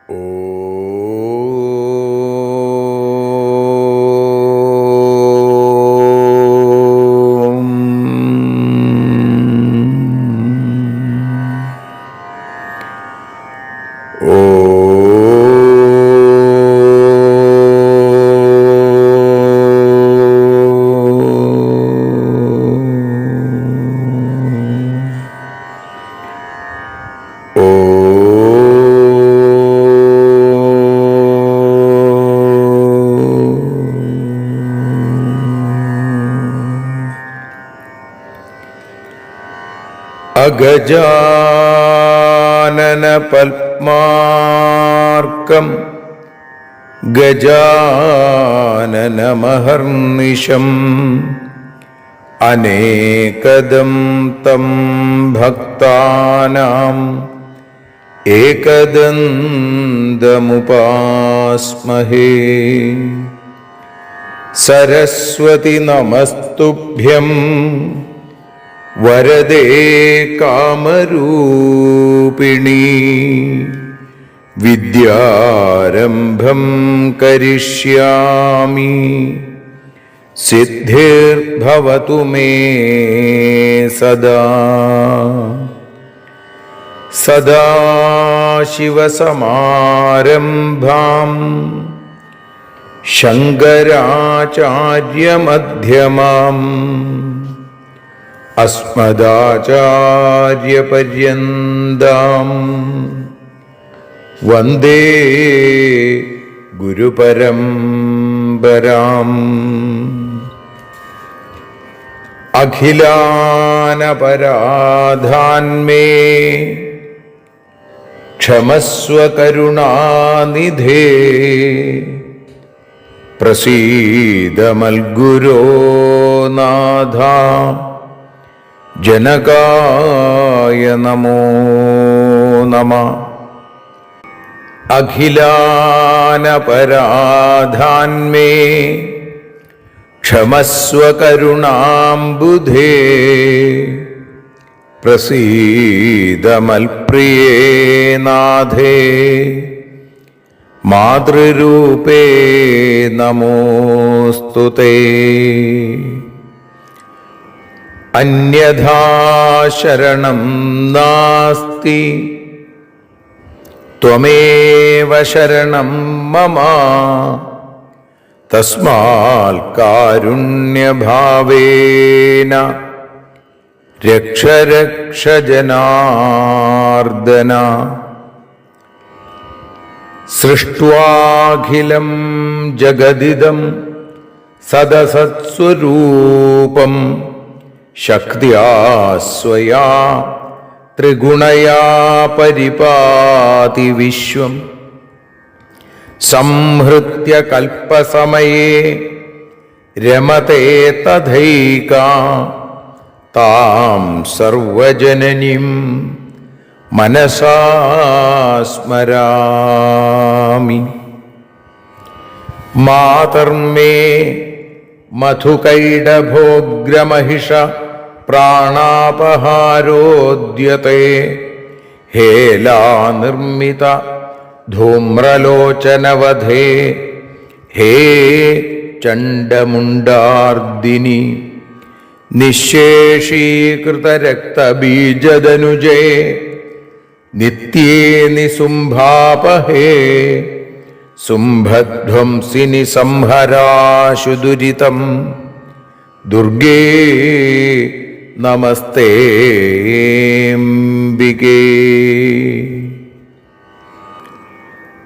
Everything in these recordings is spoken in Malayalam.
അഗജാനന പത്മാർക്കം ഗജാനനമഹർനിശം അനേകദം തം ഭക്താനാം ഏകദന്തമുപാസ്മഹേ. സരസ്വതി നമസ്തുഭ്യം വരദേ കാമരൂപിണി. വിദ്യാരംഭം കരിഷ്യാമി സിദ്ധിർഭവതു മേ സദാ. സദാശിവസമാരംഭാം ശങ്കരാചാര്യമധ്യമാം അസ്മദാചാര്യപര്യന്താം വന്ദേ ഗുരുപരമ്പരാം. അഖിലാനപരാധാന്മേ ക്ഷമസ്വ കരുണാനിധേ. പ്രസീദ മൽഗുരോ നാഥ ജനകായ നമോ നമഃ. അഖിലാനപരാധാന്മേ ക്ഷമസ്വ കരുണാംബുധേ. പ്രസീദ മൽപ്രിയേ നാഥേ മാതൃരൂപേ നമോസ്തുതേ. അന്യഥാ ശരണം നാസ്തി ത്വമേവ ശരണം മമ. തസ്മാൽ കാരുണ്യഭാവേന രക്ഷ രക്ഷ ജനാർദ്ദന. സൃഷ്ട്വാഖിലം ജഗദിദം സദസത്സ്വരൂപം ശക്ത്യാ സ്വയാ ത്രിഗുണയാ പരിപാതി വിശ്വം. സംഹൃത്യ കൽപ്പസമയേ രമതേ തഥൈകാ താം സർവജനനീം മനസാ സ്മരാമി. മാതർമേ മധുകൈടഭോഗ്രമഹിഷ പ്രാണാപഹാരോദ്യത്തെ. ഹേലാനിർമ്മിത ധൂമ്രലോചനവധേ. ഹേ ചണ്ഡമുണ്ഡാർദിനി നിശേഷീകൃതരക്തബീജദനുജേ. നിത്യേ നിസുംഭാപഹേ സുംഭധ്വംസിനി സംഹരാശു ദുരിതം. ദുർഗേ നമസ്തേംബികേ.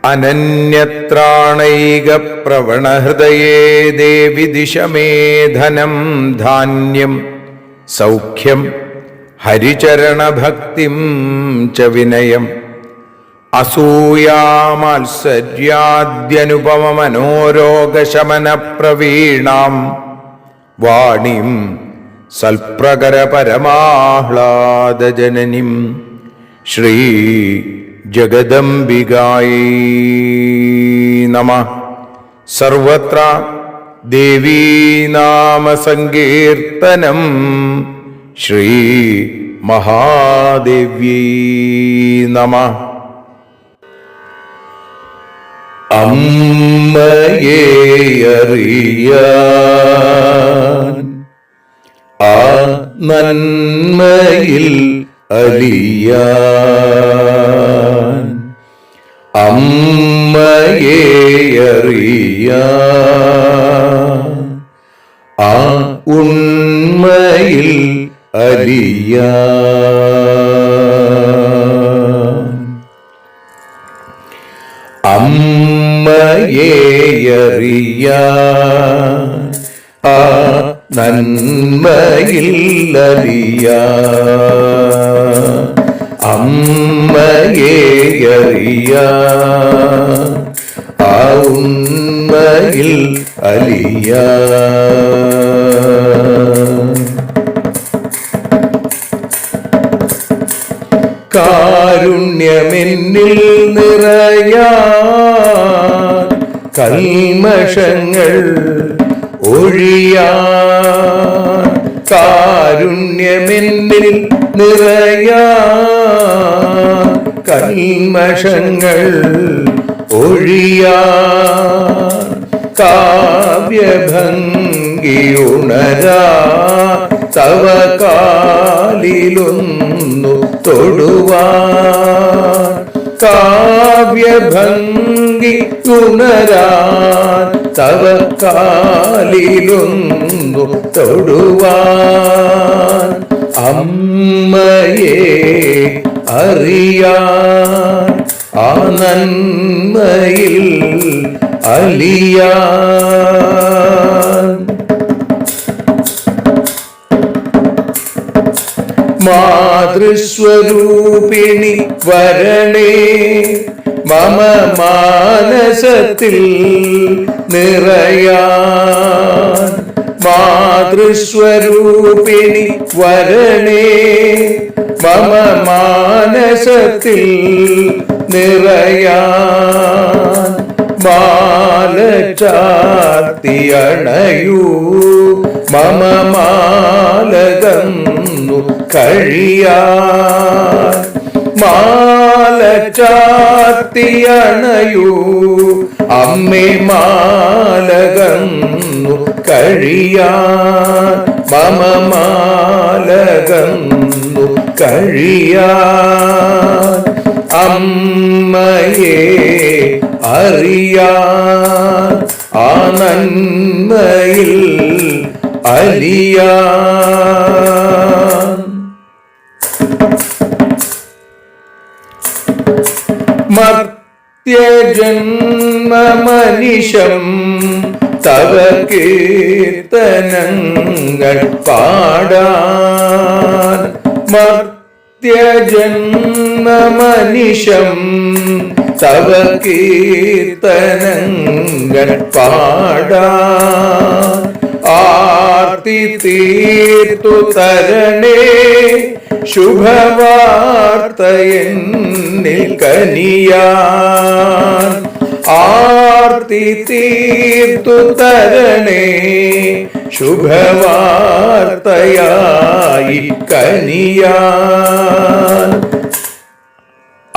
അനന്യത്രാണൈകപ്രവണഹൃദയേ ദേവി ദിശ മേ ധനം ധാന്യം സൗഖ്യം ഹരിചരണഭക്തിം ച വിനയം. അസൂയാമാത്സര്യാദ്യനുപമമനോരോഗശമനപ്രവീണാം വാണിം സൽപ്രകരപരമാഹ്ലാദജനനിം ശ്രീ ജഗദംബികായൈ നമഃ. സർവത്ര ദേവീനാമസങ്കീർത്തനം ശ്രീ മഹാദേവ്യൈ നമഃ. അമ്മയെ അറിയാൻ ആ നന്മയിൽ അലിയാൻ അമ്മയെ അറിയാൻ ആ ഉണ്മയിൽ അലിയാൻ അമ്മയെ അറിയാൻ ആ നന്മയിൽ അലിയാൻ അമ്മയെ അറിയാൻ ആ ഉണ്മയിൽ അലിയാൻ കാരുണ്യമെന്നിൽ നിറയാൻ കൽമഷങ്ങൾ ഒഴിയാൻ കാരുണ്യമെന്നിൽ നിറയാൻ കൽമഷങ്ങൾ ഒഴിയാൻ കാവ്യഭംഗി ഉണരാ തവ കാലിലൊന്നു തൊടുവാൻ കാവ്യഭംഗി ഉണരാൻ തവ കാലിലൊന്നു തൊടുവാൻ അമ്മയെ അറിയാൻ ആ നന്മയിൽ അലിയാൻ മാതൃസ്വരൂപിണി വരണേ മമ മാനസത്തിൽ നിറയാൻ മാതൃസ്വരൂപിണി വരണേ മമ മാനസത്തിൽ നിറയാൻ മാല ചാർത്തിയണയൂ മമ മാലകന്നു കഴിയാൻ മാല ചാർത്തിയണയൂ അമ്മേ മാലകന്നു കഴിയാൻ മമ മാലകന്നു കഴിയാൻ അമ്മയെ അറിയാൻ ആ നന്മയിൽ അലിയാൻ മർത്യജന്മമനിശം തവ കീർത്തനങ്ങൾ പാടാൻ മർത്യജന്മമനിശം തവ കീർത്തനങ്ങൾ പാടാൻ ആർത്തി തീർത്തു തരണേ ശുഭവാർത്തയെന്നിൽ കനിയാൻ ആർത്തി തീർത്തു തരണേ ശുഭവാർത്തയായി കനിയാൻ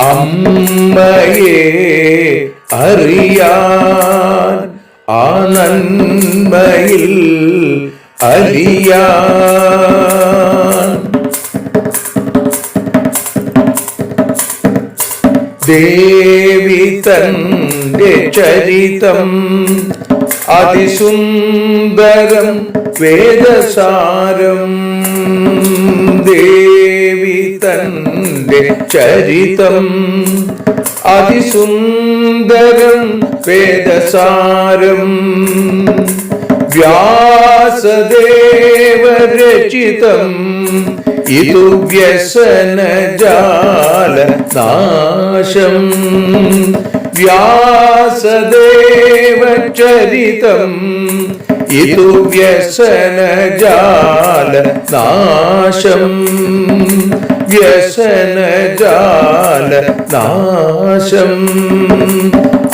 അമ്മയെ അറിയാൻ ആ നന്മയിൽ അലിയാൻ ദേവി തന്റെ ചരിതം അതിസുന്ദരം വേദസാരം ദേവി തന്റെ ചരിതം അതിസുന്ദരം വേദസാരം വ്യാസദേവരചിതം ഇതു വ്യസനജാലനാശം വ്യാസദേവചരിതം ഇതു വ്യസനജാലനാശം വ്യസനജാലനാശം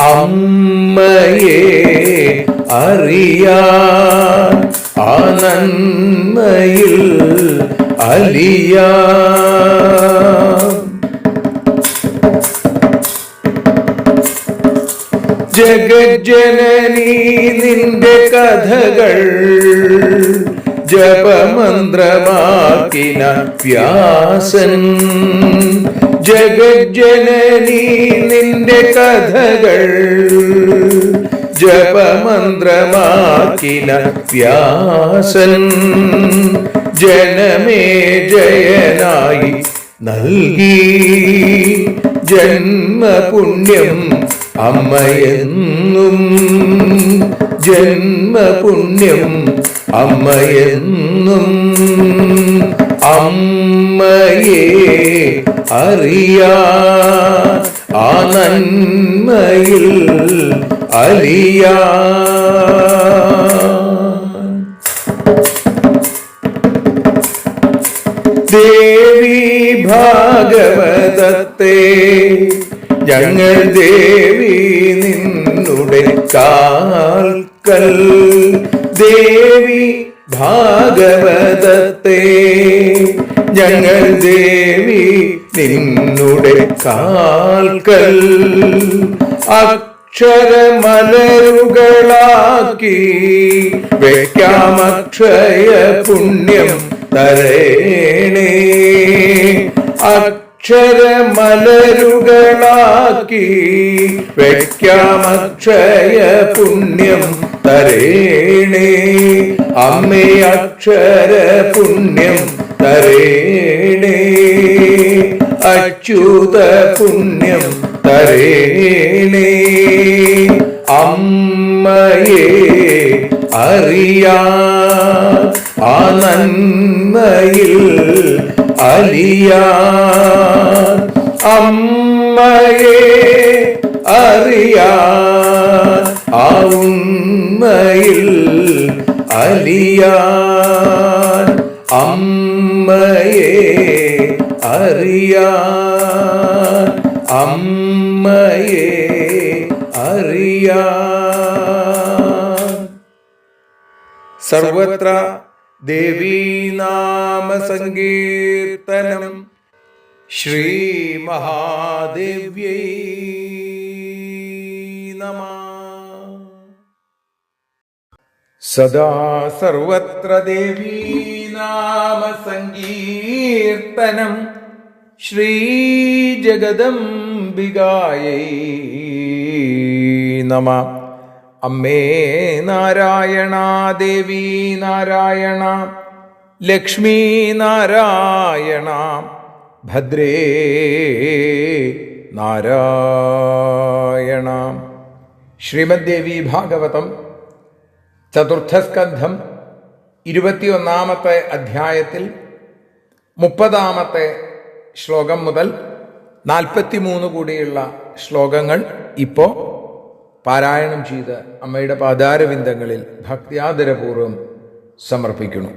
അമ്മയെ അറിയാൻ ആ നന്മയിൽ അലിയാൻ ജഗജ്ജനനീ നിന്റെ കഥകൾ ജപമന്ത്രമാക്കിന വ്യാസൻ. ജഗജ്ജനനീ നിന്റെ കഥകൾ ജപമന്ത്രമാക്കിന വ്യാസൻ. ജനമേ ജയനായി നൽകി ജന്മപുണ്യം അമ്മയെന്നും. ജന്മപുണ്യം അമ്മയെന്നും. അമ്മയെ അറിയാ ആ നന്മയിൽ അലിയാ. ദേവി ഭാഗവതത്തെ ഞങ്ങൾ ദേവി നിന്നുടെ കാൽക്കൽ. ദേവി ഭാഗവതത്തെ ഞങ്ങൾ ദേവി നിന്നുടെ കാൽക്കൽ. അക്ഷരമലരുകളാക്കി വെക്കാമക്ഷയ പുണ്യം തരേണേ. അക്ഷരമലരുകളാക്കി വെക്കാമക്ഷയ പുണ്യം തരേണേ. അമ്മേ അക്ഷര പുണ്യം തരേണേ. അച്യുത പുണ്യം തരേണേ. അമ്മയെ അറിയാ ആ നന്മയിൽ അലിയാ. അമ്മയെ അറിയാ ആ ഉണ്മയിൽ അലിയാ. അമ്മയെ അറിയാ. അമ്മയെ അറിയാ. സർവത്ര ദേവീനാമ സങ്കീർത്തനം. ശ്രീ മഹാദേവ്യൈ നമഃ. സദാ സർവത്ര ദേവീനാമ സങ്കീർത്തനം. ശ്രീ ജഗദംബികായൈ നമഃ. അമ്മേ നാരായണ, ദേവി നാരായണ, ലക്ഷ്മി നാരായണ, ഭദ്രേ നാരായണ. ശ്രീമദ് ദേവി ഭാഗവതം ചതുർത്ഥസ്കന്ധം 21-ാമത്തെ അധ്യായത്തിൽ 30-ാമത്തെ ശ്ലോകം മുതൽ 43 കൂടിയുള്ള ശ്ലോകങ്ങൾ ഇപ്പോൾ പാരായണം ചെയ്ത് അമ്മയുടെ പാദാരവിന്ദങ്ങളിൽ ഭക്ത്യാദരപൂർവം സമർപ്പിക്കുന്നു.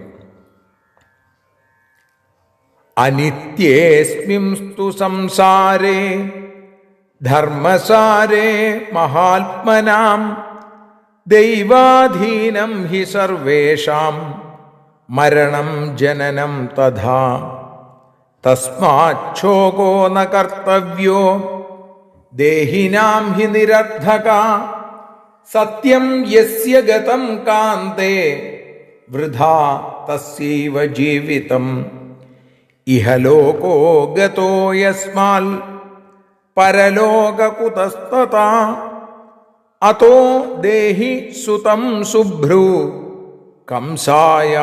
അനിത്യേസ്മിംസ്തു സംസാരേ ധർമ്മസാരേ മഹാത്മനാം ദൈവാധീനം ഹി സർവേഷാം മരണം ജനനം തഥാ തസ്മാച്ഛോകോ ന കർത്തവ്യോ ദേഹിനാം ഹി നിരർദ്ധക സത്യം യസ്യ ഗതം കാന്തേ വൃഥാ തസ്യൈവ ജീവിതം ഇഹ ലോകോ ഗതോ യസ്മാൽ പരലോക കുതസ്തതാ അതോ ദേഹി സുതം ശുഭ്രു കംസായ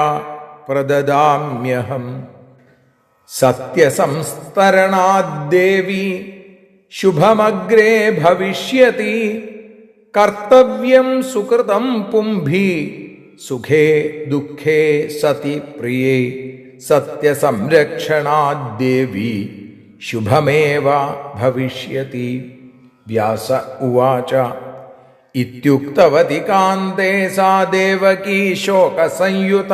പ്രദദാമ്യഹം സത്യസംസ്തരണാദ്ദേവി ശുഭമഗ്രേ ഭവിഷ്യതി കർത്തവ്യം സുകൃതം പുംഭി സുഖേ ദുഃഖേ സതി പ്രിയേ സത്യസംരക്ഷണാദ്ദേവി ശുഭമേവ ഭവിഷ്യതി. വ്യാസ ഉവാച ഇത്യുക്തവതി കാന്തേ സാ ദേവകീ ശോകസംയുത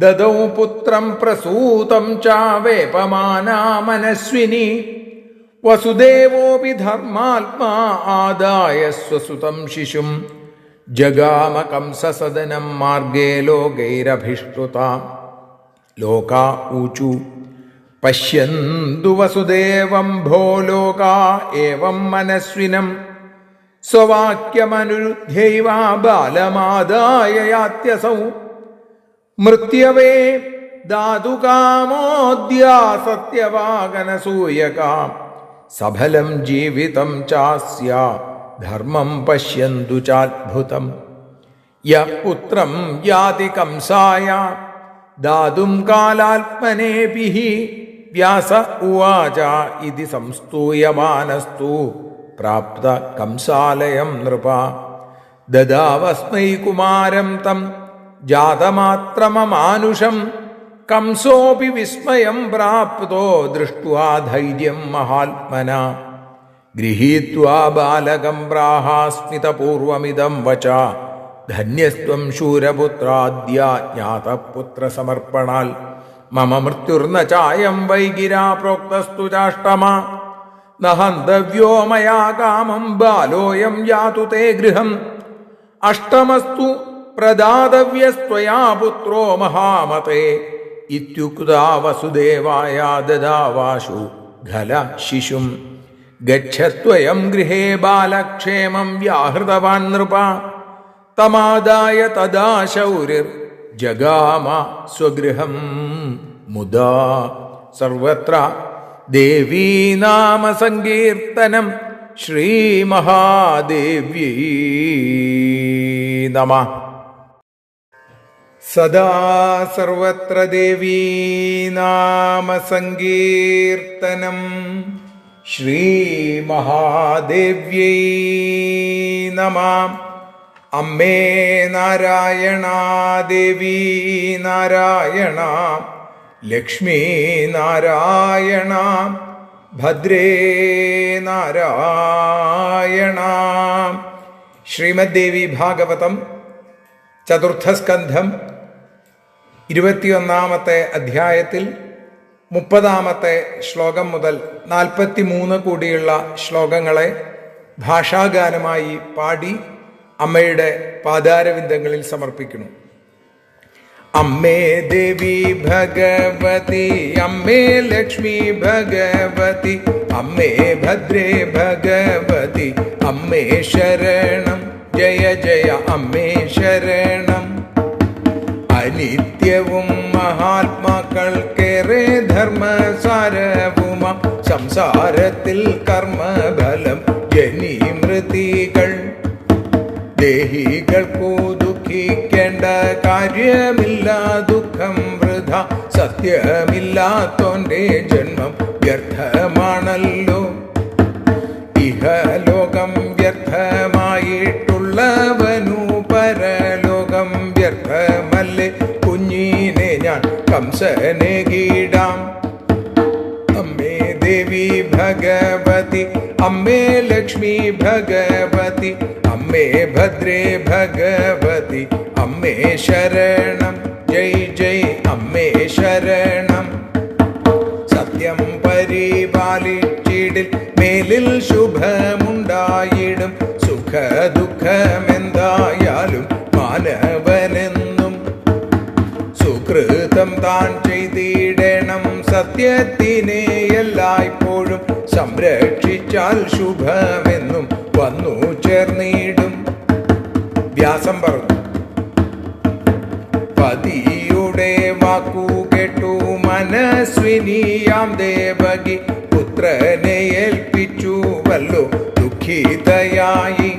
ദദൗ പുത്രം പ്രസൂതം ച വേപമാനാ മനസ്വിനി വസുദേവോപി ധർമാത്മാ ആദായ സ്വസുതം ശിശും ജഗാമ കംസസദനം മാർഗേ ലോകൈരഭിഷ്ടുതാ ലോകാ ഊചു പശ്യന്തു വസുദേവം ഭോ ലോകാ ഏവം മനസ്വിനം സ്വവാക്യമനുരുദ്ധ്യൈവ ബാലമാദായ യാത്യസൗ മൃത്യവേ ധാതുകാമോദ്യാ സത്യവാകനസൂയകാം സഫലം ജീവിതം ചാസ്യ ധർമ്മം പശ്യന്തു ചാത്ഭുതം യഃ പുത്രം യാതി കംസായ ദാതും കാലാത്മനേഭിഃ വ്യാസ ഉവാച ഇതി സംസ്തൂയമാനസ്തു പ്രാപ്ത കംസാലയം നൃപ ദദാവസ്മൈ കുമാരം തം ജാതമാത്രമമാനുഷം കംസോപി വിസ്മയം പ്രാപ്തോ ദൃഷ്ട്വാ ധൈര്യം മഹാത്മനാ ഗൃഹീത്വാ ബാലകം പ്രാഹ സ്മിതപൂർവമിദം വച ധന്യസ്ത്വം ശൂരപുത്രാദ്യ ജ്ഞാതപുത്രസമർപ്പണാൽ മമ മൃത്യുർന ചായം വൈഗിരാ പ്രോക്തസ്തു ചാഷ്ടമാ ന ഹന്തവ്യോ മയാ കാമം ബാലോയം യാതു തേ ഗൃഹം അഷ്ടമസ്തു പ്രദാതവ്യസ്ത്വയാ പുത്രോ മഹാമതേ ഇത്യുക്താ വസുദേവായ ദദാവാശു ഖല ശിശും ഗച്ഛത്വയം ഗൃഹേ ബാലക്ഷേമം വ്യാഹൃതവാൻ നൃപ തമാദായ തദാ ശൗരിർ ജഗാമ സ്വഗൃഹം മുദാ സർവത്ര ദേവീ നാമ സങ്കീർത്തനം ശ്രീമഹാദേവ്യൈ നമഃ. സദാ സർവത്ര ദേവീ നാമ സങ്കീർത്തനം ശ്രീമഹാദേവ്യൈ നമഃ. അമ്മേ നാരായണ, ദേവീ നാരായണ, ലക്ഷ്മീ നാരായണ, ഭദ്രേ നാരായണ. ശ്രീമദ്ദേവി ഭാഗവതം ചതുർത്ഥസ്കന്ധം 21-ാമത്തെ അധ്യായത്തിൽ 30-ാമത്തെ ശ്ലോകം മുതൽ 43 കൂടിയുള്ള ശ്ലോകങ്ങളെ ഭാഷാഗാനമായി പാടി അമ്മയുടെ പാദാരവിന്ദങ്ങളിൽ സമർപ്പിക്കുന്നു. അമ്മേ ദേവി ഭഗവതി, അമ്മേ ലക്ഷ്മി ഭഗവതി, അമ്മേ ഭദ്രേ ഭഗവതി, അമ്മേ ശരണം ജയ ജയ അമ്മേ ശരണം. അനിത്യവും മഹാത്മാക്കൾക്കേറെ ധർമ്മസാരവുമ സംസാരത്തിൽ കർമ്മഫലം ജനിമൃതികൾ. ദേഹികൾക്കു ദുഃഖിക്കേണ്ട കാര്യമില്ല, ദുഃഖം വൃഥ, സത്യമില്ലാത്തോന്റെ ജന്മം വ്യർത്ഥമാണല്ലോ. ഇഹലോകം വ്യർത്ഥമായിട്ടുള്ളവനു പരലോകം വ്യർത്ഥമല്ലേ. കുഞ്ഞിനെ ഞാൻ കംസനെ കീടാം. അമ്മേ ദേവി ഭഗവതി, അമ്മേ ലക്ഷ്മി ഭഗവതി, അമ്മേ ഭദ്രേ ഭഗവതി, അമ്മേ ശരണം ജയ് ജയ് അമ്മേ ശരണം. സത്യം പരിപാലിച്ചിടിൽ മേലിൽ ശുഭമുണ്ടായിടും. സുഖ ദുഃഖമെന്തായാലും മാനവനെന്നും സുകൃതം താൻ ചെയ്തിടണം. സത്യത്തിനെ എല്ലായ്പ്പോഴും സംരക്ഷിച്ചാൽ ശുഭമെന്നും വന്നു ചേർന്നിടും. വ്യാസം പറഞ്ഞു, പതിയുടെ വാക്കു കേട്ടു മനസ്വിനിയാം ദേവകി പുത്രനെ ഏൽപ്പിച്ചുവല്ലോ ദുഃഖിതയായി.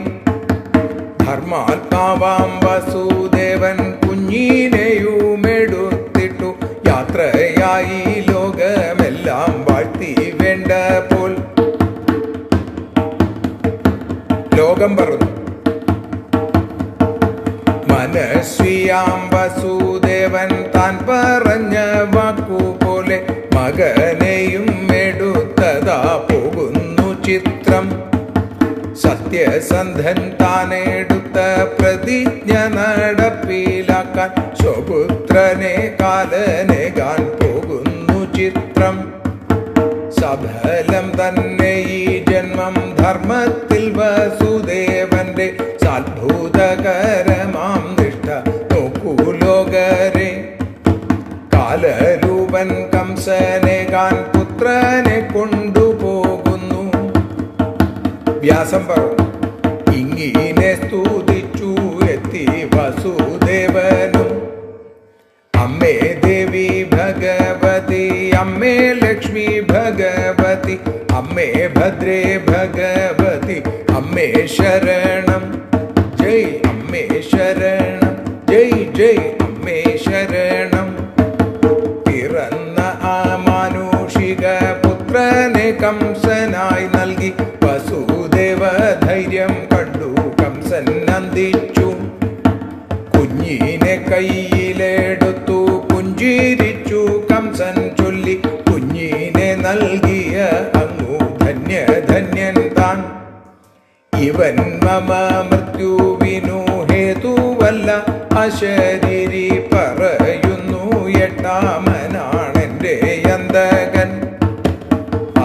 ധർമാത്മാവാം വസുദേവൻ കുഞ്ഞിനെയുമെടുത്തിട്ടു യാത്രയായി ലോകമെല്ലാം വാഴ്ത്തി വേണ്ട പോൽ. ലോകം പറഞ്ഞു, മനസ്വിയാം വസുദേവൻ താൻ പറഞ്ഞ വാക്കുപോലെ മകനെയും എടുത്തതാ പോകുന്നു ചിത്രം. സത്യസന്ധൻ താനെടുത്ത പ്രതിജ്ഞ നടപ്പിലാക്കാൻ സ്വപുത്രനെ കാലനേകാൻ പോകുന്നു ചിത്രം. സഫലം തന്നെ ഈ ജന്മം ധർമ്മത്തിൽ വസുദേവന്റെ സാത്ഭുതകരമാം നിഷ്ഠ നോക്കൂ ലോകരെ. കാലരൂപൻ കംസനേകാൻ പുത്രനെ കൊണ്ടുപോകുന്നു. വ്യാസം പറഞ്ഞു, ഇങ്ങനെ സ്തുതിച്ചു എത്തി വസുദേവനും. അമ്മേ ദേവി ഭഗവതി, അമ്മേ ലക്ഷ്മി ഭഗവതി, അമ്മേ ഭദ്രേ ഭഗവതി, അമ്മേ ശരണം. ജയ് അമ്മേ ശരണം, ജയ് ജയ് അമ്മേ ശരണം. പിറന്ന ആ മാനുഷിക പുത്രനെ കംസനായി നൽകി വസുദേവ ധൈര്യം കണ്ടു കംസൻ നന്ദിച്ചു. കുഞ്ഞിനെ കയ്യിലെടുത്തു പുഞ്ചിരിച്ചു കംസൻ ചൊല്ലി, കുഞ്ഞിനെ നൽകിയ അങ്ങു ധന്യ ധന്യൻ താൻ. ഇവൻ മമ മൃത്യുവിനു ഹേതുവല്ല അശരീരി പറയുന്നു, എട്ടാമനാണെന്റെ അന്തകൻ.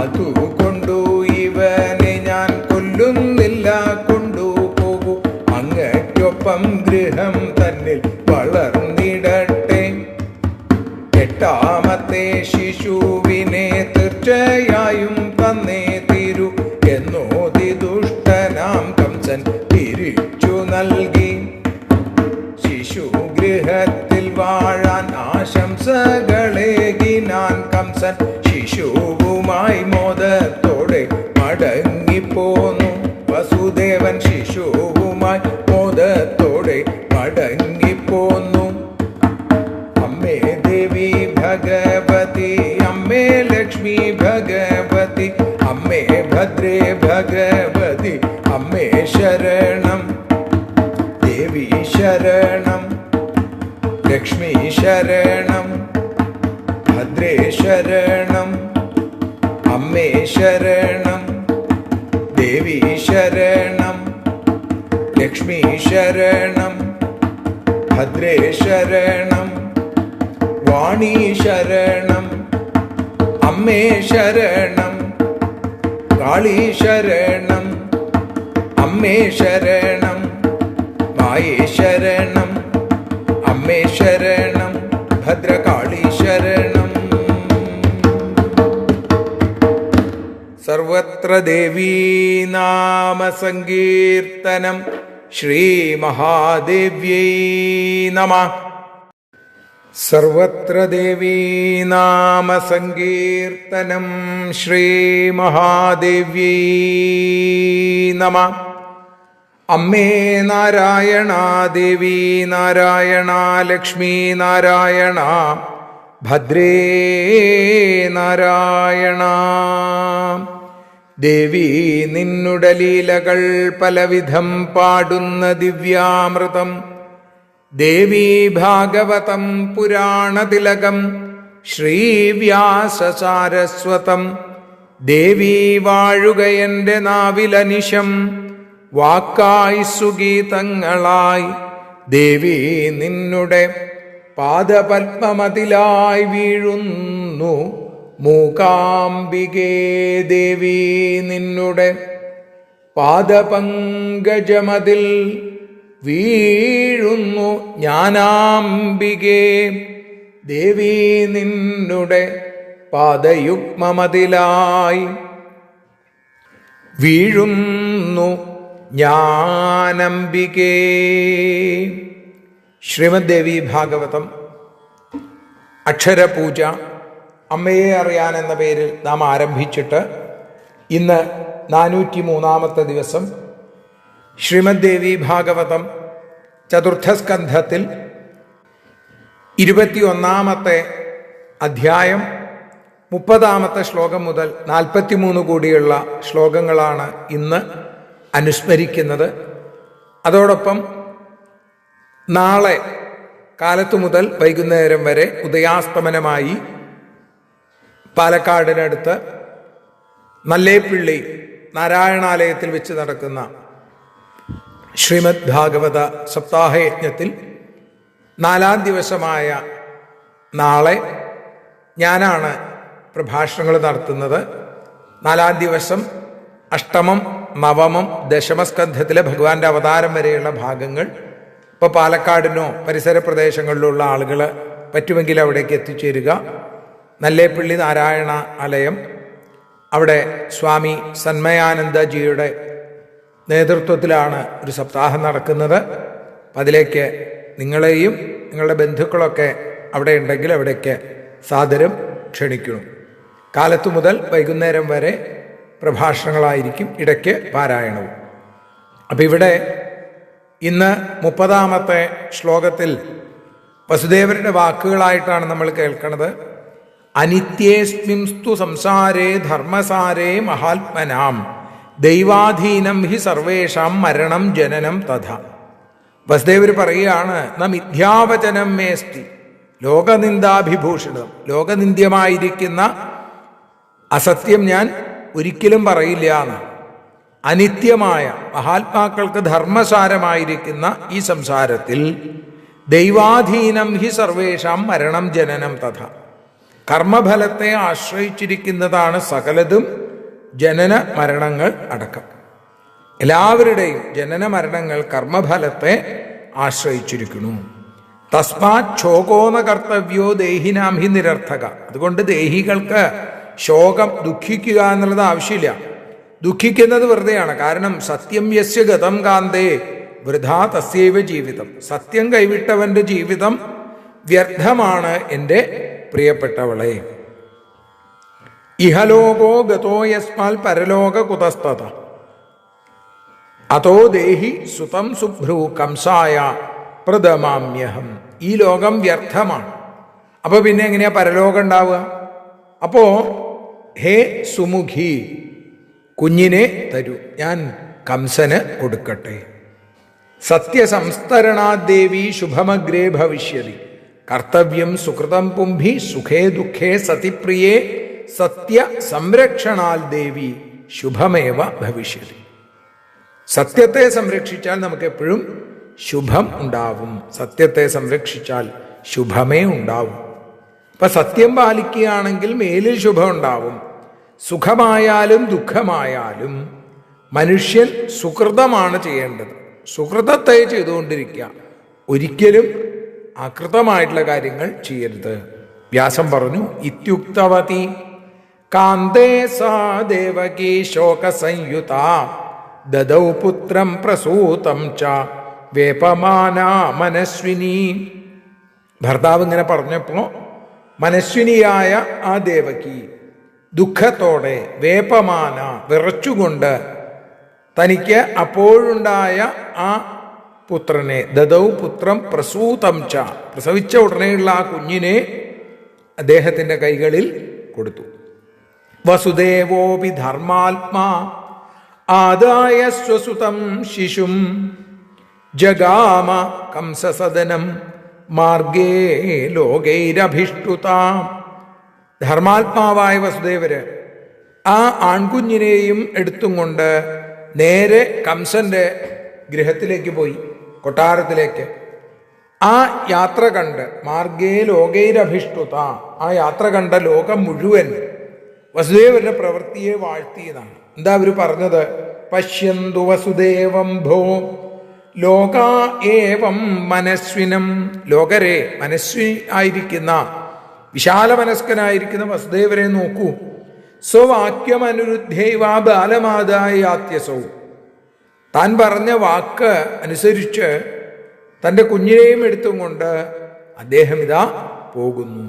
അതുകൊണ്ടു ഇവനെ ഞാൻ കൊല്ലുന്നില്ല, കൊണ്ടുപോകൂ അങ്ങയ്ക്കൊപ്പം ഗൃഹം തന്നിൽ വളർന്നിടട്ടെ. എട്ടാമത്തെ ശിശുവിനെ തീർച്ചയായും തന്നേ തീരൂ എന്നോതി ദുഷ്ടനാം കംസൻ തിരിച്ചു നൽകി. ശിശു ഗൃഹത്തിൽ വാഴാൻ ആശംസകളേകിനാൻ കംസൻ ശിശുവുമായി മോദത്തോടെ മടങ്ങിപ്പോന്നു. വസുദേവൻ ശിശുവുമായി മോദത്തോടെ മടങ്ങിപ്പോന്നു. അമ്മേ ദേവി ഭഗവതി, അമ്മേ ലക്ഷ്മി ഭഗവതി, അമ്മേ ഭദ്രേ ഭഗവതി, അമ്മേ ശരണം. ദേവി ശരണം, ലക്ഷ്മി ശരണം, ഭദ്രേ ശരണം, അമ്മേ ശരണം. ദേവി ശരണം, ലക്ഷ്മി ശരണം, ഭദ്രേ ശരണം, വാണി ശരണം, അമ്മേ ശരണം, കാളി ശരണം, അമ്മേ ശരണം, മായേ ശരണം, അമ്മേ ശരണം, ഭദ്രകാളി ശരണം. സർവത്ര ദേവീ നാമ സങ്കീർത്തനം. ശ്രീ മഹാദേവ്യൈ നമഃ. സർവത്ര ദേവീ നാമ സങ്കീർത്തനം. ശ്രീ മഹാദേവ്യൈ നമഃ. അമ്മേ നാരായണ, ദേവി നാരായണ, ലക്ഷ്മി നാരായണ, ഭദ്രേ നാരായണ. ദേവി നിന്നുടെ ലീലകൾ പലവിധം പാടുന്ന ദിവ്യാമൃതം. ദേവി ഭാഗവതം പുരാണതിലകം ശ്രീവ്യാസസാരസ്വതം. ദേവി വാഴുകയെന്റെ നാവിലനിശം, വാക്കായി സുഗീതങ്ങളായി. ദേവി നിന്നുടെ പാദപത്മമതിലായി വീഴുന്നു മൂകാംബികേ. ദേവി നിന്നുടെ പാദപങ്കജമതിൽ വീഴുന്നു ജ്ഞാനാംബികേ. ദേവി നിന്നുടെ പാദയുഗ്മമതിലായി വീഴുന്നു ജ്ഞാനംബികേ. ശ്രീമദ് ദേവി ഭാഗവതം അക്ഷരപൂജ അമ്മയെ അറിയാൻ എന്ന പേരിൽ നാം ആരംഭിച്ചിട്ട് ഇന്ന് 403 ദിവസം. ശ്രീമദ് ദേവി ഭാഗവതം ചതുർത്ഥസ്കന്ധത്തിൽ 21 അധ്യായം 30 ശ്ലോകം മുതൽ 43 കൂടിയുള്ള ശ്ലോകങ്ങളാണ് ഇന്ന് അനുസ്മരിക്കുന്നത്. അതോടൊപ്പം നാളെ കാലത്തു മുതൽ വൈകുന്നേരം വരെ ഉദയാസ്തമനമായി പാലക്കാടിനടുത്ത് നല്ലേപ്പിള്ളി നാരായണാലയത്തിൽ വെച്ച് നടക്കുന്ന ശ്രീമദ് ഭാഗവത സപ്താഹയജ്ഞത്തിൽ 4ാം ദിവസമായ നാളെ ഞാനാണ് പ്രഭാഷണങ്ങൾ നടത്തുന്നത്. 4ാം ദിവസം അഷ്ടമം, നവമം, ദശമസ്കന്ധത്തിലെ ഭഗവാന്റെ അവതാരം വരെയുള്ള ഭാഗങ്ങൾ. ഇപ്പോൾ പാലക്കാടിനോ പരിസര പ്രദേശങ്ങളിലുള്ള ആളുകൾ പറ്റുമെങ്കിൽ അവിടേക്ക് എത്തിച്ചേരുക. നല്ലേപ്പിള്ളി നാരായണ ആലയം, അവിടെ സ്വാമി സന്മയാനന്ദജിയുടെ നേതൃത്വത്തിലാണ് ഒരു സപ്താഹം നടക്കുന്നത്. അപ്പം അതിലേക്ക് നിങ്ങളെയും നിങ്ങളുടെ ബന്ധുക്കളൊക്കെ അവിടെ ഉണ്ടെങ്കിൽ അവിടേക്ക് സാദരം ക്ഷണിക്കണം. കാലത്തു മുതൽ വൈകുന്നേരം വരെ പ്രഭാഷണങ്ങളായിരിക്കും, ഇടയ്ക്ക് പാരായണവും. അപ്പം ഇവിടെ ഇന്ന് 30-ാമത്തെ ശ്ലോകത്തിൽ വസുദേവരുടെ വാക്കുകളായിട്ടാണ് നമ്മൾ കേൾക്കുന്നത്. അനിത്യേസ്മിംസ്തു സംസാരേ ധർമ്മസാരേ മഹാത്മനാം ദൈവാധീനം ഹി സർവേഷാം മരണം ജനനം തഥാ. വസുദേവർ പറയുകയാണ്, ന മിഥ്യാവചനം മേസ്തി ലോകനിന്ദാഭിഭൂഷിതം. ലോകനിന്ദ്യമായിരിക്കുന്ന അസത്യം ഞാൻ ഒരിക്കലും പറയില്ല എന്ന്. അനിത്യമായ മഹാത്മാക്കൾക്ക് ധർമ്മസാരമായിരിക്കുന്ന ഈ സംസാരത്തിൽ ദൈവാധീനം ഹി സർവേഷാം മരണം ജനനം തഥ. കർമ്മഫലത്തെ ആശ്രയിച്ചിരിക്കുന്നതാണ് സകലതും, ജനന മരണങ്ങൾ അടക്കം. എല്ലാവരുടെയും ജനന മരണങ്ങൾ കർമ്മഫലത്തെ ആശ്രയിച്ചിരിക്കുന്നു. തസ്മാത് ശോകോന കർത്തവ്യോ ദേഹിനാം ഹി നിരർത്ഥക. അതുകൊണ്ട് ദേഹികൾക്ക് ശോകം, ദുഃഖിക്കുക എന്നുള്ളത് ആവശ്യമില്ല. ദുഃഖിക്കുന്നത് വെറുതെയാണ്. കാരണം സത്യം യസ്യ ഗതം കാന്തേ വൃഥാ തസ്യൈവ ജീവിതം. സത്യം കൈവിട്ടവന്റെ ജീവിതം വ്യർത്ഥമാണ് എൻ്റെ പ്രിയപ്പെട്ടവളെ. ഇഹലോകോ ഗതോ യസ്മാൽ പരലോക കുതസ്തത അതോ ദേഹി സുതം സുഭ്രു കംസായ പ്രദമാമ്യഹം. ഈ ലോകം വ്യർത്ഥമാണ്. അപ്പൊ പിന്നെ എങ്ങനെയാ പരലോകം ഉണ്ടാവുക? അപ്പോ ഹേ സുമുഖി, കുഞ്ഞിനെ തരൂ, ഞാൻ കംസന് കൊടുക്കട്ടെ. സത്യസംസ്തരണാദേവി ശുഭമഗ്രേ ഭവിഷ്യതി കർത്തവ്യം സുകൃതം പുംഭി സുഖേ ദുഃഖേ സതിപ്രിയേ സത്യ സംരക്ഷണാൽ ദേവി ശുഭമേവ ഭവിഷ്യതി. സത്യത്തെ സംരക്ഷിച്ചാൽ നമുക്ക് എപ്പോഴും ശുഭം ഉണ്ടാവും. സത്യത്തെ സംരക്ഷിച്ചാൽ ശുഭമേ ഉണ്ടാവും. അപ്പൊ സത്യം പാലിക്കുകയാണെങ്കിൽ മേലിൽ ശുഭം ഉണ്ടാവും. സുഖമായാലും ദുഃഖമായാലും മനുഷ്യൻ സുകൃതമാണ് ചെയ്യേണ്ടത്. സുകൃതത്തെ ചെയ്തുകൊണ്ടിരിക്കുക, ഒരിക്കലും അകൃതമായിട്ടുള്ള കാര്യങ്ങൾ ചെയ്യരുത്. വ്യാസം പറഞ്ഞു, ഇത്യുക്തവതി കാന്തേ സാ ദേവകീ ശോകസംയുത ദദൗ പുത്രം പ്രസൂതം ച വേപമാനാ മനസ്വിനി. ഭർത്താവ് ഇങ്ങനെ പറഞ്ഞപ്പോൾ മനസ്വിനിയായ ആ ദേവകി ദുഃഖത്തോടെ വേപമാന, വിറച്ചുകൊണ്ട് തനിക്ക് അപ്പോഴുണ്ടായ ആ പുത്രനെ, ദദൗ പുത്രം പ്രസൂതം ച, പ്രസവിച്ച ഉടനെയുള്ള ആ കുഞ്ഞിനെ അദ്ദേഹത്തിൻ്റെ കൈകളിൽ കൊടുത്തു. വസുദേവോപി ധർമാത്മാ ആദായ സ്വസുതം ശിശും ജഗാമ കംസസദനം മാർഗേ ലോകൈരഭിഷ്ടുത. ധർമാത്മാവായ വസുദേവര് ആ ആൺകുഞ്ഞിനെയും എടുത്തും കൊണ്ട് നേരെ കംസന്റെ ഗൃഹത്തിലേക്ക് പോയി, കൊട്ടാരത്തിലേക്ക്. ആ യാത്ര കണ്ട് മാർഗേ ലോകൈരഭിഷ്ടുത, ആ യാത്ര കണ്ട ലോകം മുഴുവൻ വസുദേവരുടെ പ്രവൃത്തിയെ വാഴ്ത്തിയതാണ്. എന്താ അവർ പറഞ്ഞത്? പശ്യന്തു വസുദേവം ഭോ ലോകാ ഏവം മനസ്വിനം. ലോകരെ, മനസ്വി ആയിരിക്കുന്ന, വിശാല മനസ്കനായിരിക്കുന്ന വസുദേവരെ നോക്കൂ. സ്വവാക്യമനുരുദ്ധൈവ ബാലമാതായ യാത്യസൗ. താൻ പറഞ്ഞ വാക്ക് അനുസരിച്ച് തൻ്റെ കുഞ്ഞിനെയും എടുത്തും കൊണ്ട് അദ്ദേഹം ഇതാ പോകുന്നു.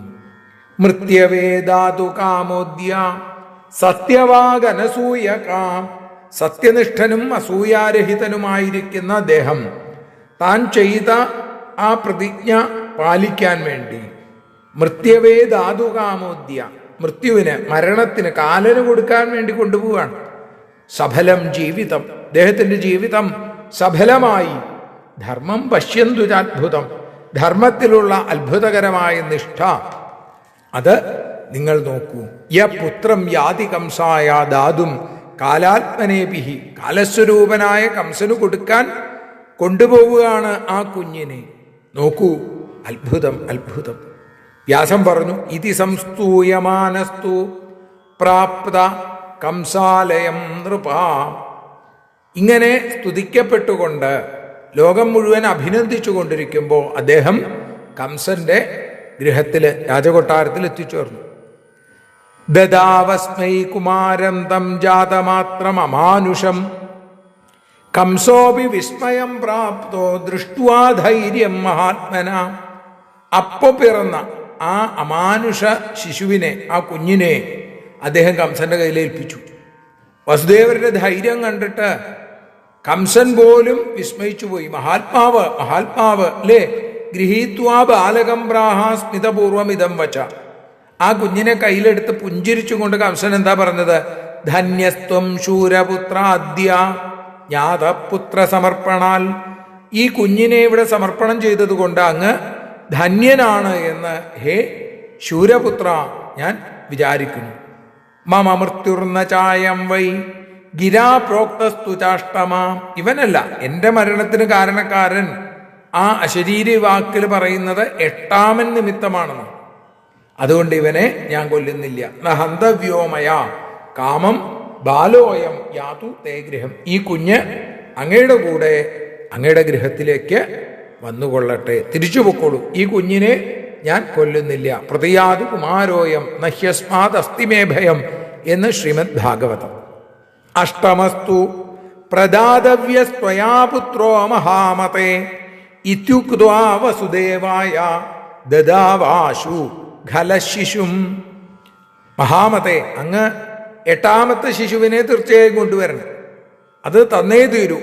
മൃത്യവേദാതു കാമോദ്യ സത്യവാഗനസൂയകാം. സത്യനിഷ്ഠനും അസൂയാരഹിതനുമായിരിക്കുന്ന അദ്ദേഹം താൻ ചെയ്ത ആ പ്രതിജ്ഞ പാലിക്കാൻ വേണ്ടി മൃത്യവേദാതുകാമോദ്യ, മൃത്യുവിന്, മരണത്തിന്, കാലന് കൊടുക്കാൻ വേണ്ടി കൊണ്ടുപോവാണ്. സഫലം ജീവിതം, അദ്ദേഹത്തിൻ്റെ ജീവിതം സഫലമായി. ധർമ്മം പശ്യന്തുജാത്ഭുതം, ധർമ്മത്തിലുള്ള അത്ഭുതകരമായ നിഷ്ഠ അത് നിങ്ങൾ നോക്കൂ. യ പുത്രം യാതി കംസായ ദാതും കാലാത്മനേപിഹി. കാലസ്വരൂപനായ കംസന് കൊടുക്കാൻ കൊണ്ടുപോവുകയാണ് ആ കുഞ്ഞിനെ. നോക്കൂ, അത്ഭുതം, അത്ഭുതം. വ്യാസം പറഞ്ഞു, ഇതി സംസ്തൂയമാനസ്തു പ്രാപ്ത കംസാലയം നൃപ. ഇങ്ങനെ സ്തുതിക്കപ്പെട്ടുകൊണ്ട് ലോകം മുഴുവൻ അഭിനന്ദിച്ചു കൊണ്ടിരിക്കുമ്പോൾ അദ്ദേഹം കംസന്റെ ഗൃഹത്തിൽ, രാജകൊട്ടാരത്തിൽ എത്തിച്ചേർന്നു. ദദാവസ്മൈ കുമാരം തം ജാതമാത്രം അമാനുഷം കംസോപി വിസ്മയം പ്രാപ്തോ ദൃഷ്ട്വാ ധൈര്യം മഹാത്മന. അപ്പൊ പിറന്ന ആ അമാനുഷ ശിശുവിനെ, ആ കുഞ്ഞിനെ അദ്ദേഹം കംസന്റെ കയ്യിലേൽപ്പിച്ചു. വസുദേവരുടെ ധൈര്യം കണ്ടിട്ട് കംസൻ പോലും വിസ്മയിച്ചു പോയി. മഹാത്മാവ്, മഹാത്മാവ് അല്ലേ? ഗൃഹീത്വാ ബാലകം പ്രാഹ സ്മിതപൂർവമിതം വച്ച. ആ കുഞ്ഞിനെ കയ്യിലെടുത്ത് പുഞ്ചിരിച്ചും കൊണ്ട് കംസൻ എന്താ പറഞ്ഞത്? ധന്യസ്ത്വം ശൂരപുത്രാദ്യ ജ്ഞാതപുത്ര സമർപ്പണാൽ. ഈ കുഞ്ഞിനെ ഇവിടെ സമർപ്പണം ചെയ്തത് കൊണ്ട് അങ്ങ് ധന്യനാണ് എന്ന് ഹേ ശൂരപുത്ര ഞാൻ വിചാരിക്കുന്നു. മമ മൃത്യുർന്ന ചായം വൈ ഗിരാ പ്രോക്തസ്തു ചാഷ്ടമ. ഇവനല്ല, എൻ്റെ മരണത്തിന് കാരണക്കാരൻ ആ അശരീരി വാക്കിൽ പറയുന്നത് 8ാമൻ നിമിത്തമാണെന്ന്. അതുകൊണ്ട് ഇവനെ ഞാൻ കൊല്ലുന്നില്ല. ഹന്തവ്യോമയ കാമം ബാലോയം യാതു തേ ഗൃഹം. ഈ കുഞ്ഞ് അങ്ങയുടെ കൂടെ അങ്ങയുടെ ഗൃഹത്തിലേക്ക് വന്നുകൊള്ളട്ടെ, തിരിച്ചു പൊക്കോളൂ. ഈ കുഞ്ഞിനെ ഞാൻ കൊല്ലുന്നില്ല. പ്രതിയാതു കുമാരോയം നഹ്യസ്മാത് അസ്തിമേ ഭയം എന്ന് ശ്രീമദ് ഭാഗവതം. അഷ്ടമസ്തു പ്രദാതവ്യസ്ത്വയാ പുത്രോ മഹാമതേ ഇത്യുക്ത്വാ വസുദേവായ ദദാവാശു ഖലശിശും. മഹാമതേ, അങ്ങ് 8ാമത്തെ ശിശുവിനെ തീർച്ചയായും കൊണ്ടുവരണം. അത് തന്നേ തീരൂ.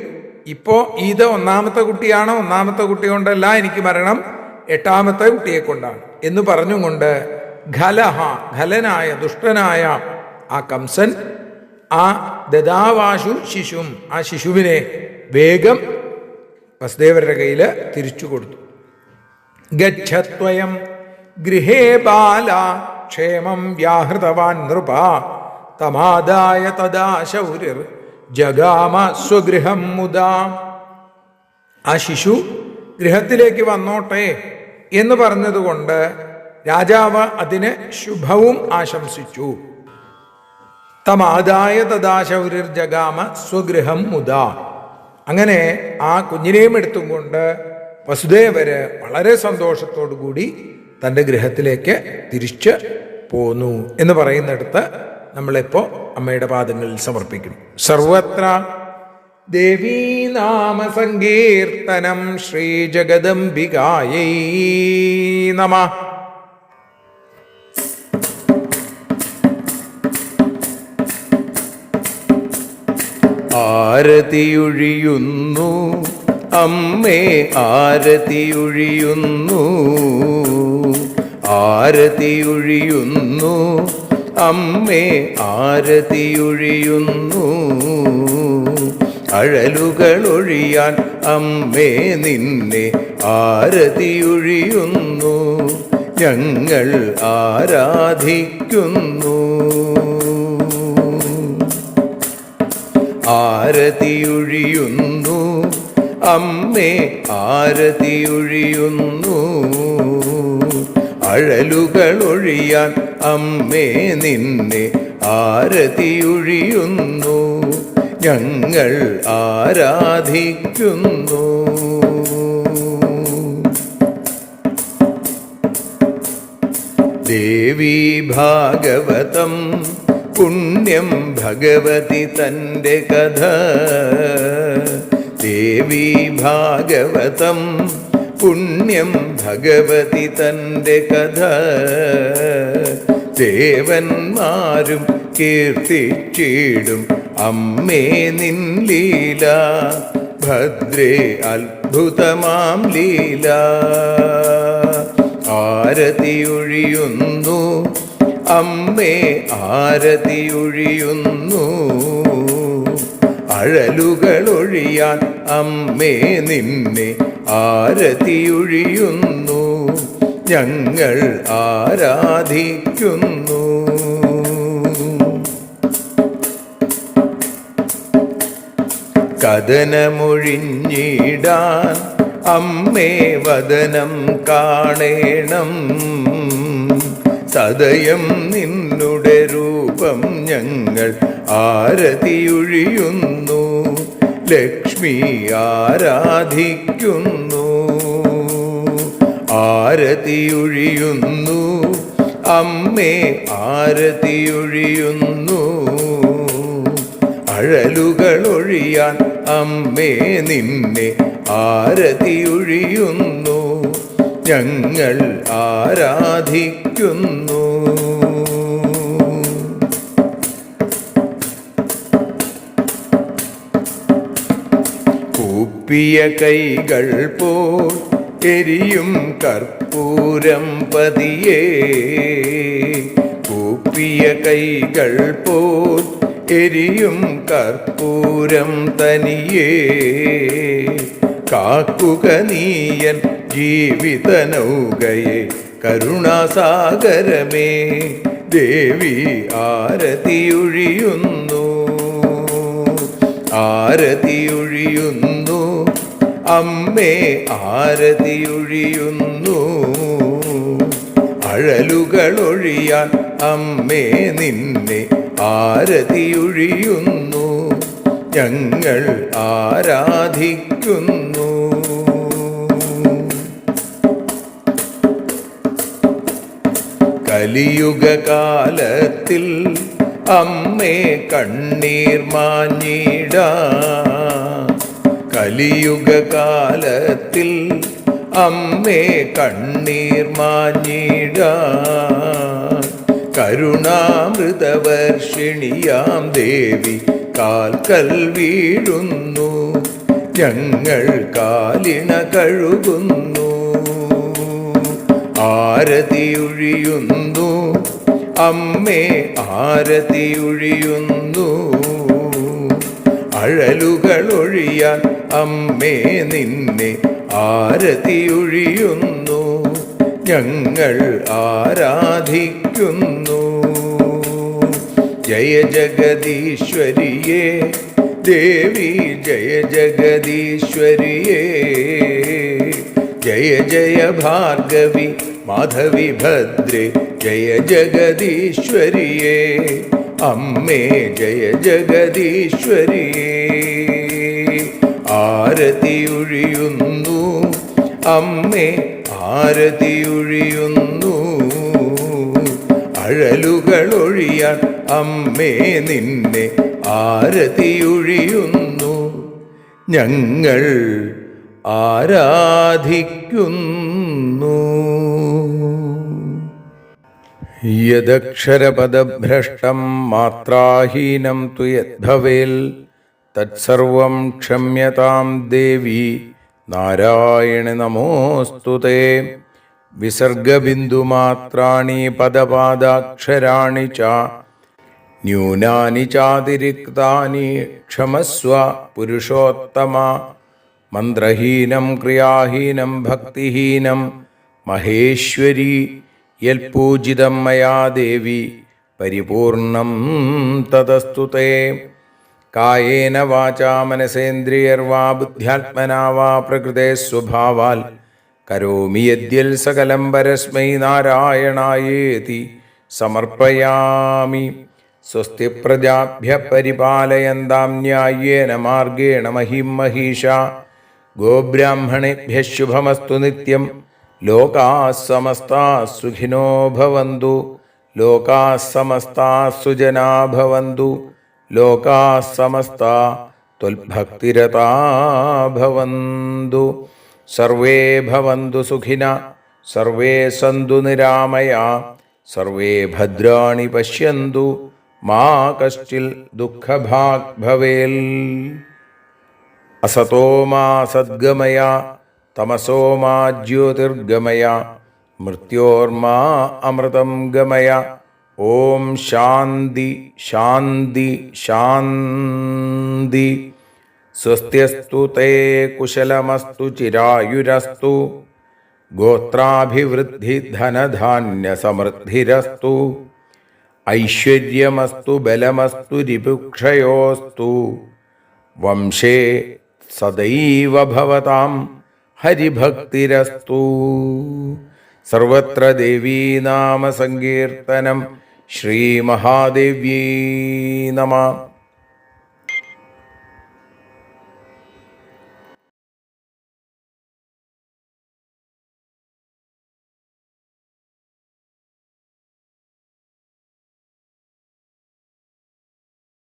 ഇപ്പോ ഇത് 1ാമത്തെ കുട്ടിയാണ്, 1ാമത്തെ കുട്ടി കൊണ്ടല്ല എനിക്ക് മരണം, 8ാമത്തെ കുട്ടിയെ കൊണ്ടാണ് എന്ന് പറഞ്ഞുകൊണ്ട് ഖലനായ ദുഷ്ടനായ ആ കംസൻ ആ ദദാവാശു ശിശും, ആ ശിശുവിനെ വേഗം വസുദേവരുടെ കയ്യിൽ തിരിച്ചു കൊടുത്തു. ഗച്ഛത്വയം ഗൃഹേ ബാല ക്ഷേമം വ്യാഹൃതവാൻ നൃപ തമാദായ തദാ ശൗരിർ ജഗാമ സ്വഗൃഹം മുദാ. ആ ശിശു ഗൃഹത്തിലേക്ക് വന്നോട്ടെ എന്ന് പറഞ്ഞതുകൊണ്ട് രാജാവ് അതിന് ശുഭവും ആശംസിച്ചു. തമാദായ തദാ ശൗരിർ ജഗാമ സ്വഗൃഹം മുദാ. അങ്ങനെ ആ കുഞ്ഞിനെയും എടുത്തും കൊണ്ട് വസുദേവര് വളരെ സന്തോഷത്തോടു കൂടി തൻ്റെ ഗൃഹത്തിലേക്ക് തിരിച്ച് പോന്നു എന്ന് പറയുന്നിടത്ത് നമ്മളിപ്പോ അമ്മയുടെ പാദങ്ങളിൽ സമർപ്പിക്കും. സർവത്ര ദേവീ നാമ സങ്കീർത്തനം ശ്രീ ജഗദംബികായൈ നമഃ. ആരതിയൊഴിയുന്നു അമ്മേ, ആരതിയൊഴിയുന്നു, ആരതിയൊഴിയുന്നു അമ്മേ, ആരതിയൊഴിയുന്നു. അഴലുകളൊഴിയാൻ അമ്മേ നിന്നെ ആരതിയൊഴിയുന്നു. ഞങ്ങൾ ആരാധിക്കുന്നു. ആരതിയൊഴിയുന്നു അമ്മേ, ആരതിയൊഴിയുന്നു. അഴലുകളൊഴിയാൻ അമ്മേ നിന്നെ ആരതിയൊഴിയുന്നു. ഞങ്ങൾ ആരാധിക്കുന്നു. ദേവി ഭാഗവതം പുണ്യം ഭഗവതി തൻ്റെ കഥ. ദേവി ഭാഗവതം പുണ്യം ഭഗവതി തൻ്റെ കഥ. ദേവന്മാരും കീർത്തിച്ചിടും അമ്മേ നിൻ ലീല. ഭദ്രേ അത്ഭുതമാം ലീല. ആരതിയൊഴിയുന്നു അമ്മേ, ആരതിയൊഴിയുന്നു. അഴലുകളൊഴിയാൻ അമ്മേ നിന്നെ ആരതിയൊഴിയുന്നു. ഞങ്ങൾ ആരാധിക്കുന്നു. കഥനമൊഴിഞ്ഞിടാൻ അമ്മേ വദനം കാണേണം. സദയം നിന്നുടെ രൂപം ഞങ്ങൾ ആരതിയൊഴിയുന്നു. ലക്ഷ്മി ആരാധിക്കുന്നു. ആരതിയൊഴിയുന്നു അമ്മേ, ആരതിയൊഴിയുന്നു. അഴലുകളൊഴിയാൻ അമ്മേ നിന്നെ ആരതിയൊഴിയുന്നു, ഞങ്ങൾ ആരാധിക്കുന്നു. കൂപ്പിയ കൈകൾ പോൽ എരിയും കർപ്പൂരം പതിയേ, കൂപ്പിയ കൈകൾ പോൽ എരിയും കർപ്പൂരം തനിയേ, കാക്കുക നീയൻ ജീവിത നൗകയെ കരുണാസാഗരമേ, ദേവി ആരതിയൊഴിയുന്നു, ആരതിയൊഴിയുന്നു, അമ്മേ ആരതിയൊഴിയുന്നു. അഴലുകളൊഴിയാൻ അമ്മേ നിന്നെ ആരതിയൊഴിയുന്നു, ഞങ്ങൾ ആരാധിക്കുന്നു. കലിയുഗകാലത്തിൽ അമ്മേ കണ്ണീർ മാഞ്ഞിടാൻ, കലിയുഗകാലത്തിൽ അമ്മേ കണ്ണീർ മാഞ്ഞിടാൻ, കരുണാമൃതവർഷിണിയാം ദേവി കാൽക്കൽ വീഴുന്നു, ഞങ്ങൾ കാലിണ കഴുകുന്നു. ആരതിയൊഴിയുന്നു അമ്മേ ആരതിയൊഴിയുന്നു, അഴലുകളൊഴിയാൻ അമ്മേ നിന്നെ ആരതിയൊഴിയുന്നു, ഞങ്ങൾ ആരാധിക്കുന്നു. ജയ ജഗദീശ്വരിയേ ദേവി, ജയ ജഗദീശ്വരിയേ, ജയ ജയ ഭാർഗവി മാധവി ഭദ്രേ, ജയ ജഗദീശ്വരിയേ അമ്മേ, ജയ ജഗദീശ്വരിയേ. ആരതിയൊഴിയുന്നു അമ്മേ ആരതിയൊഴിയുന്നു, അഴലുകളൊഴിയാൻ അമ്മേ നിന്നെ ആരതിയൊഴിയുന്നു, ഞങ്ങൾ ആരാധിക്കുന്നു. യദക്ഷരപദഭ്രഷ്ടം മാത്രാഹീനം തു യദ്ഭവേൽ തത്സർവം ക്ഷമ്യതാം ദേവി നാരായണി നമോസ്തുതേ. വിസർഗബിന്ദുമാത്രാണി പദപാദാക്ഷരാണി ച ന്യൂനാനി ചാതിരിക്താനി ക്ഷമസ്വ പുരുഷോത്തമ. മന്ത്രഹീനം ക്രിയാഹീനം ഭക്തിഹീനം മഹേശ്വരി യൽപൂജിതം മയാ ദേവി പരിപൂർണം തതസ്തു തേ. കായേന വാചാ മനസേന്ദ്രിയർവാ ബുദ്ധ്യാത്മനാ വാ പ്രകൃതേ സ്വഭാവാൽ കരോമി യദ്യൽ സകലം പരസ്മൈ നാരായണായേതി സമർപ്പയാമി. സ്വസ്തി പ്രജാഭ്യ പരിപാലയന്താം ന്യായേന മാർഗേണ മഹിം മഹീഷാ. ഗോബ്രാഹ്മണേഭ്യഃ ശുഭമസ്തു നിത്യം. ലോകാഃ സമസ്താഃ സുഖിനോ ഭവന്തു. ലോകാഃ സമസ്താഃ സുജനാ ഭവന്തു. ലോകാഃ സമസ്താഃ ത്വൽഭക്തിരതാ ഭവന്തു. സർവേ ഭവന്തു സുഖിനഃ. സർവേ സന്തു നിരാമയാഃ. സർവേ ഭദ്രാണി പശ്യന്തു. മാ കശ്ചിൽ ദുഃഖഭാഗ് ഭവേൽ. അസതോ മാ സദ്ഗമയ തമസോ മാ ജ്യോതിർഗമയ മൃത്യോർമാ അമൃതം ഗമയ. ഓം ശാന്തി ശാന്തി ശാന്തി. സ്വസ്ത്യസ്തു തേ കുശലമസ്തു ചിരായുരസ്തു. ഗോത്രാഭിവൃദ്ധി ധനധാന്യ സമൃദ്ധിരസ്തു. ഐശ്വര്യമസ്തു ബലമസ്തു രിപുക്ഷയോസ്തു. വംശേ സദൈവ ഭവതാം ഹരിഭക്തിരസ്തു. സർവത്ര ദേവീനാമ സങ്കീർത്തനം. ശ്രീമഹാദേവ്യൈ നമഃ.